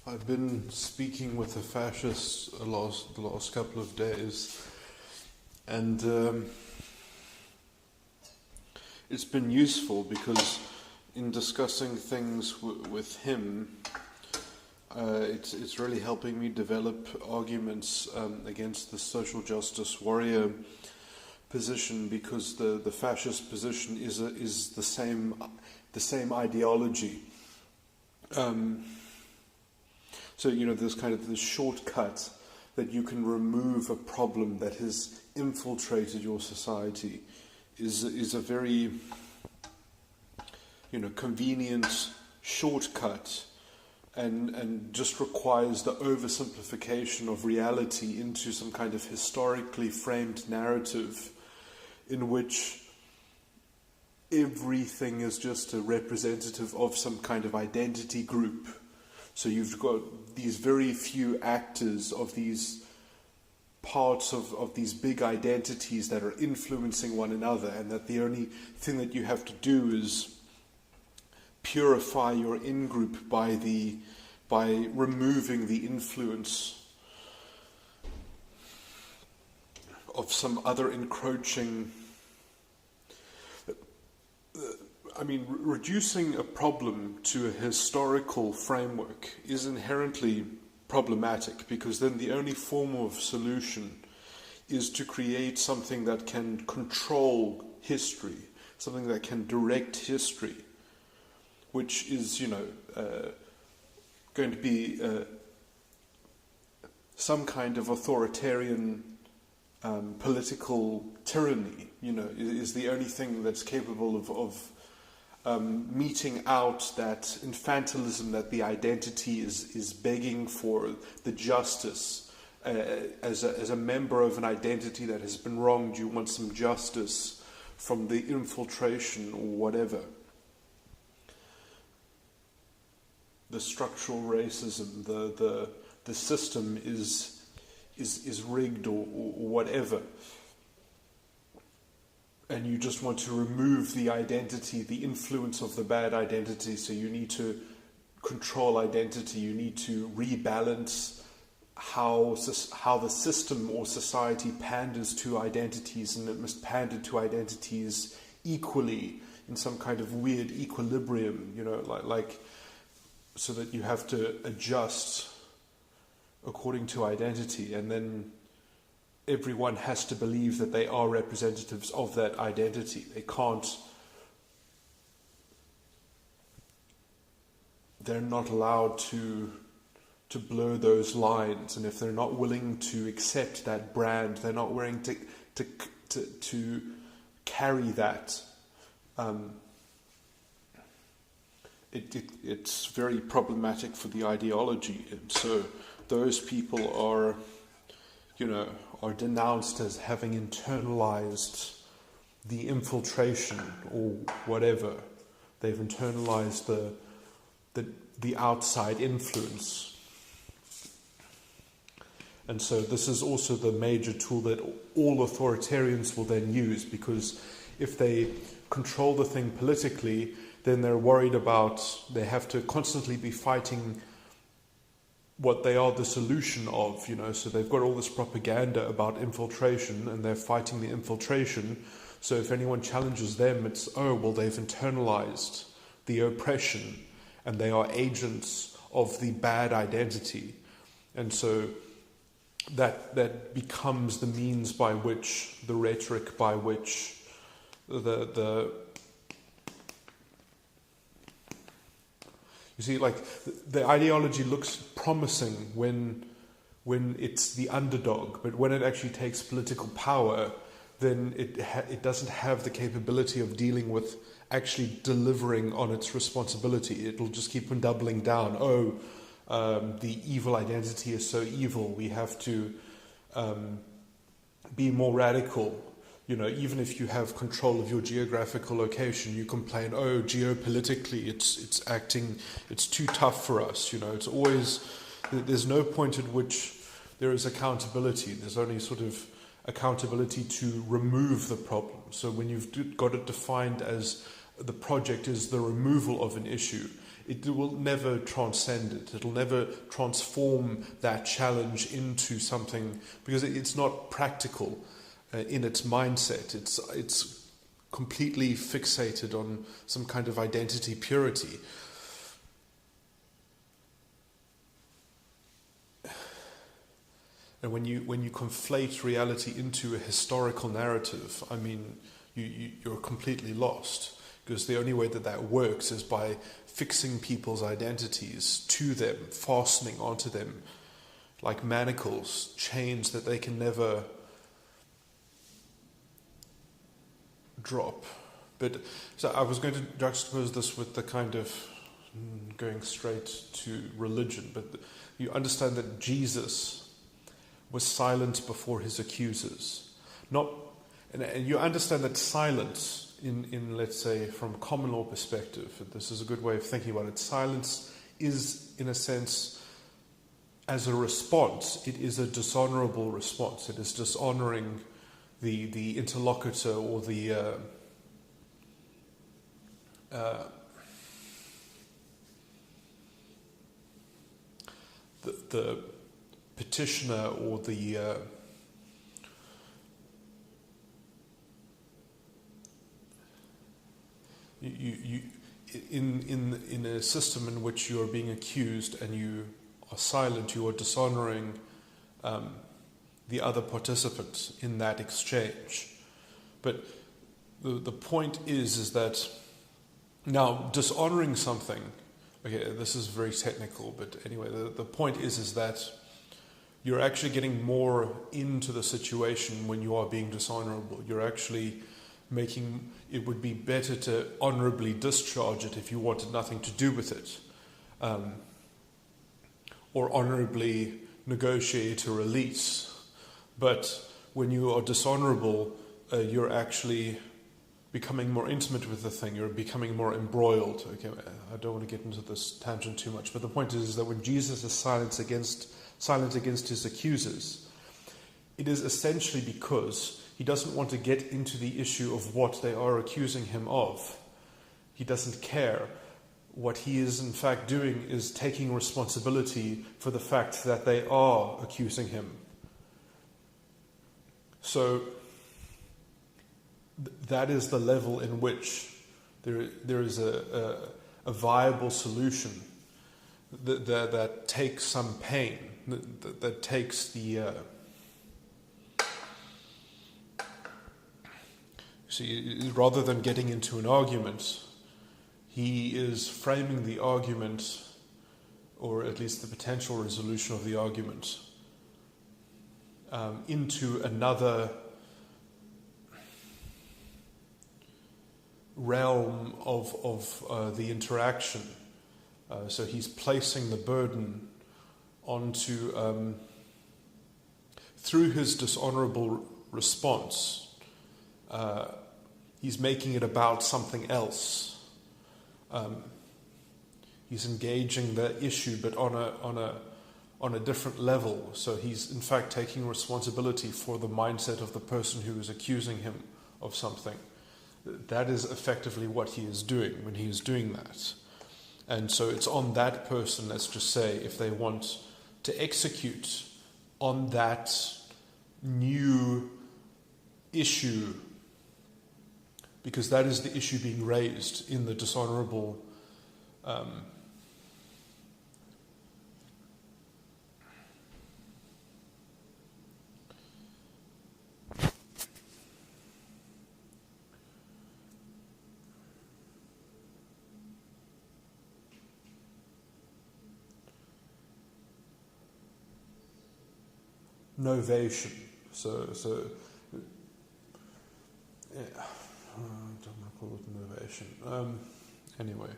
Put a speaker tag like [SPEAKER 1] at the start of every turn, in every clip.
[SPEAKER 1] I've been speaking with the fascists the last couple of days, and it's been useful because in discussing things with him, it's really helping me develop arguments against the social justice warrior position, because the fascist position is the same ideology. So, there's kind of this shortcut that you can remove a problem that has infiltrated your society is a very, convenient shortcut, and just requires the oversimplification of reality into some kind of historically framed narrative in which everything is just a representative of some kind of identity group. So you've got these very few actors of these parts of these big identities that are influencing one another, and that the only thing that you have to do is purify your in-group by removing the influence of some other encroaching... reducing a problem to a historical framework is inherently problematic, because then the only form of solution is to create something that can control history, something that can direct history, which is, going to be some kind of authoritarian political tyranny, is the only thing that's capable of meting out that infantilism that the identity is begging for, the justice. As a member of an identity that has been wronged, you want some justice from the infiltration or whatever. The structural racism, the system is rigged or whatever. And you just want to remove the identity, the influence of the bad identity. So you need to control identity. You need to rebalance how the system or society panders to identities, and it must pander to identities equally in some kind of weird equilibrium, like so that you have to adjust according to identity, and then everyone has to believe that they are representatives of that identity. They're not allowed to blur those lines, and if they're not willing to accept that brand, they're not willing to carry that, it's very problematic for the ideology. And so those people are denounced as having internalized the infiltration or whatever. They've internalized the outside influence. And so this is also the major tool that all authoritarians will then use, because if they control the thing politically, then they're worried about, they have to constantly be fighting what they are the solution of, so they've got all this propaganda about infiltration, and they're fighting the infiltration. So if anyone challenges them, it's, they've internalized the oppression, and they are agents of the bad identity. And so that becomes the means by which, the rhetoric by which the you see, like, the ideology looks promising when it's the underdog, but when it actually takes political power, then it doesn't have the capability of dealing with actually delivering on its responsibility. It'll just keep on doubling down. The evil identity is so evil, we have to be more radical. Even if you have control of your geographical location, you complain, geopolitically it's too tough for us. It's always, there's no point at which there is accountability. There's only sort of accountability to remove the problem. So when you've got it defined as the project is the removal of an issue, it will never transcend it. It'll never transform that challenge into something, because it's not practical in its mindset. It's completely fixated on some kind of identity purity. And when you conflate reality into a historical narrative, I mean, you're completely lost. Because the only way that works is by fixing people's identities to them, fastening onto them like manacles, chains that they can never drop. But so I was going to juxtapose this with the kind of going straight to religion, but you understand that Jesus was silent before his accusers. And you understand that silence in let's say, from common law perspective, this is a good way of thinking about it. Silence is, in a sense, as a response, it is a dishonorable response. It is dishonoring the interlocutor or the petitioner or the you in a system in which you are being accused and you are silent, you are dishonoring the other participants in that exchange. But the point is that now dishonoring something. Okay, this is very technical, but anyway, the point is that you're actually getting more into the situation when you are being dishonorable. You're actually making it would be better to honorably discharge it if you wanted nothing to do with it, or honorably negotiate a release. But when you are dishonorable, you're actually becoming more intimate with the thing. You're becoming more embroiled. Okay, I don't want to get into this tangent too much, but the point is that when Jesus is silent against his accusers, it is essentially because he doesn't want to get into the issue of what they are accusing him of. He doesn't care. What he is in fact doing is taking responsibility for the fact that they are accusing him. So that is the level in which there is a viable solution that takes some pain, that takes the... See, rather than getting into an argument, he is framing the argument, or at least the potential resolution of the argument, into another realm of the interaction. So he's placing the burden onto, through his dishonorable response, he's making it about something else. He's engaging the issue, but on a different level. So he's in fact taking responsibility for the mindset of the person who is accusing him of something. That is effectively what he is doing when he is doing that. And so it's on that person, let's just say, if they want to execute on that new issue, because that is the issue being raised in the dishonorable novation. So yeah, I don't want to call it novation. Anyway.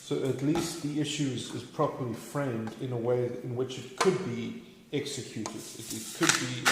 [SPEAKER 1] So at least the issue is properly framed in a way in which it could be executed. It could be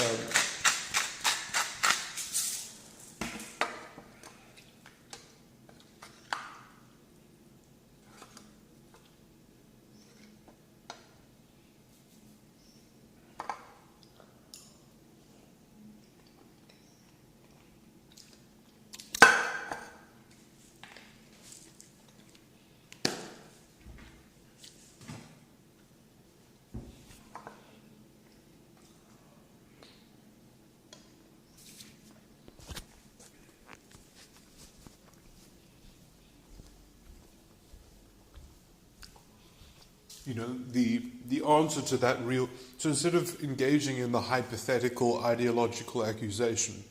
[SPEAKER 1] the answer to that real. So instead of engaging in the hypothetical ideological accusation,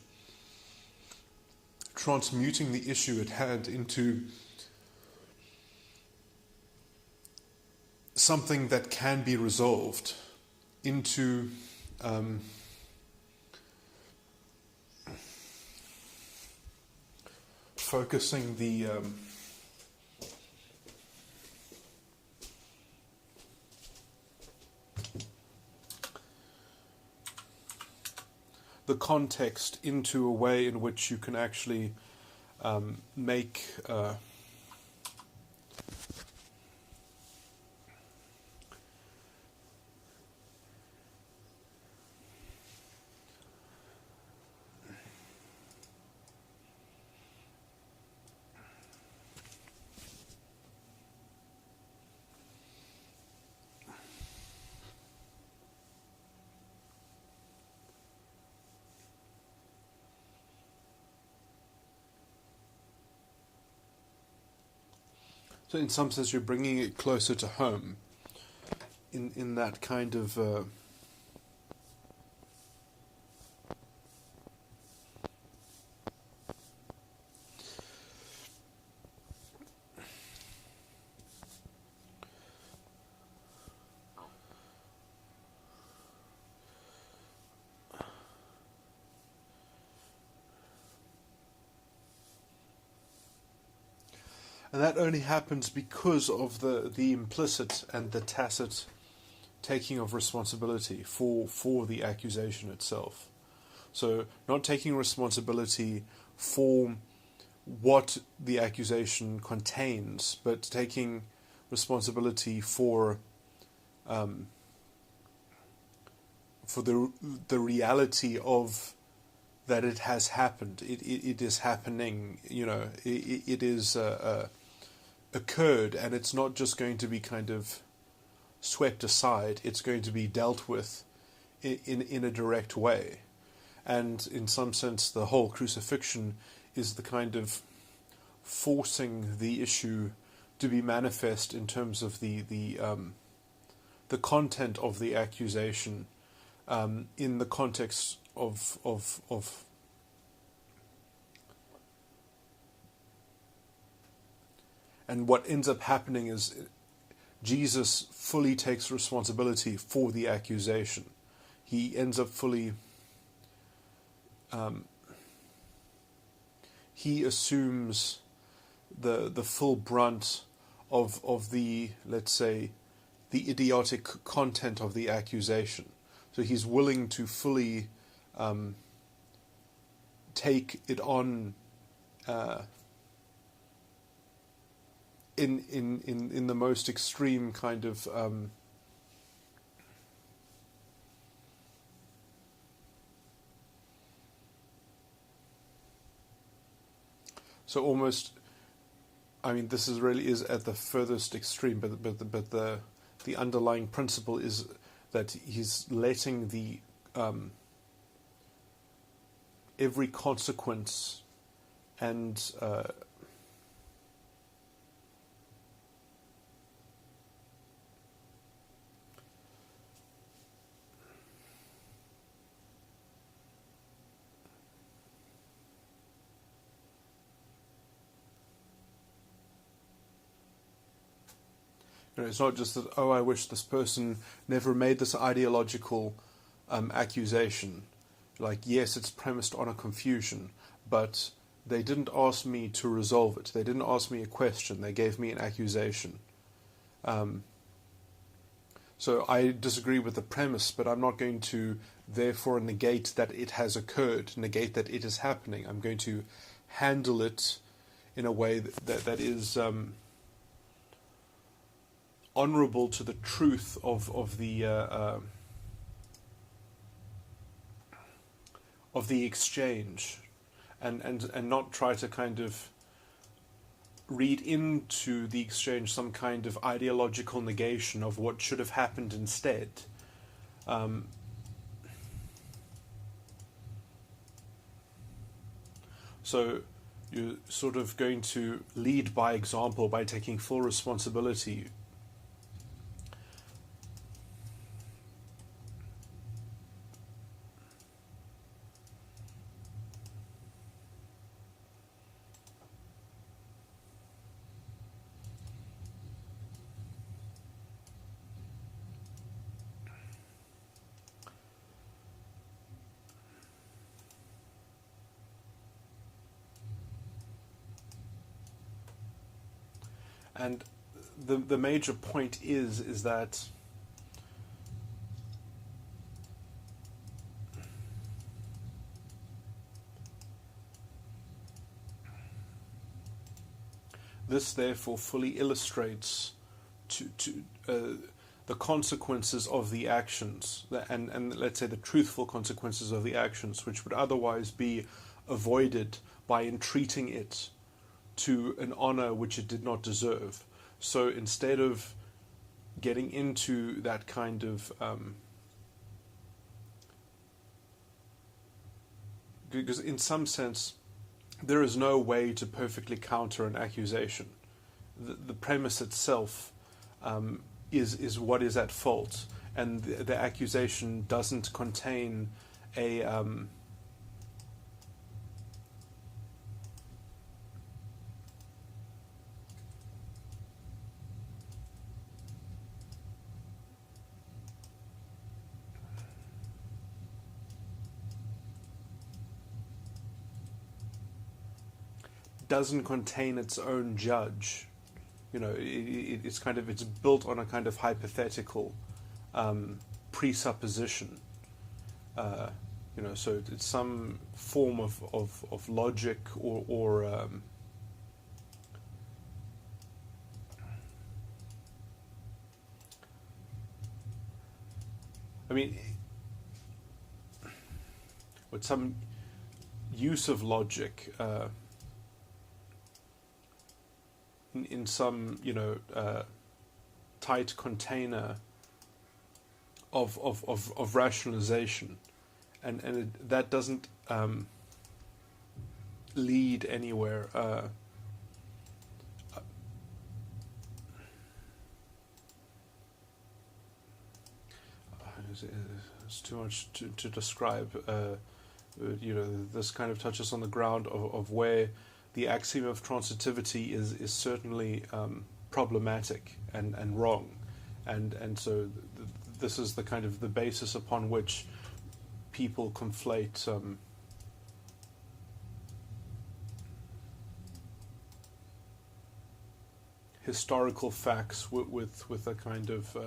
[SPEAKER 1] transmuting the issue at hand into something that can be resolved, into focusing the context into a way in which you can actually make so in some sense you're bringing it closer to home in that kind of and that only happens because of the implicit and the tacit taking of responsibility for the accusation itself. So not taking responsibility for what the accusation contains, but taking responsibility for the reality of that it has happened. It is happening. It is occurred, and it's not just going to be kind of swept aside. It's going to be dealt with in a direct way. And in some sense, the whole crucifixion is the kind of forcing the issue to be manifest in terms of the content of the accusation in the context of and what ends up happening is Jesus fully takes responsibility for the accusation. He ends up fully he assumes the full brunt of the, let's say, the idiotic content of the accusation. So he's willing to fully take it on in the most extreme kind of so almost, I mean, this is really is at the furthest extreme, but the underlying principle is that he's letting the every consequence and it's not just that, I wish this person never made this ideological accusation. Like, yes, it's premised on a confusion, but they didn't ask me to resolve it. They didn't ask me a question. They gave me an accusation. So I disagree with the premise, but I'm not going to therefore negate that it has occurred, negate that it is happening. I'm going to handle it in a way that is honourable to the truth of the exchange, and not try to kind of read into the exchange some kind of ideological negation of what should have happened instead. So you're sort of going to lead by example by taking full responsibility And the major point is that this therefore fully illustrates the consequences of the actions, and let's say the truthful consequences of the actions, which would otherwise be avoided by entreating it to an honor which it did not deserve. So instead of getting into that kind of because in some sense there is no way to perfectly counter an accusation. The premise itself is what is at fault, and the accusation doesn't contain a doesn't contain its own judge. You know, it's kind of, it's built on a kind of hypothetical presupposition. You know, so it's some form of logic or I mean, with some use of logic. In some, you know, tight container of rationalization, and that doesn't lead anywhere. It's too much to describe. You know, this kind of touches on the ground of where the axiom of transitivity is certainly problematic and wrong, and so this is the kind of the basis upon which people conflate historical facts with a kind of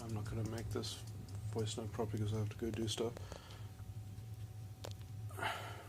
[SPEAKER 1] I'm not going to make this voice note properly because I have to go do stuff.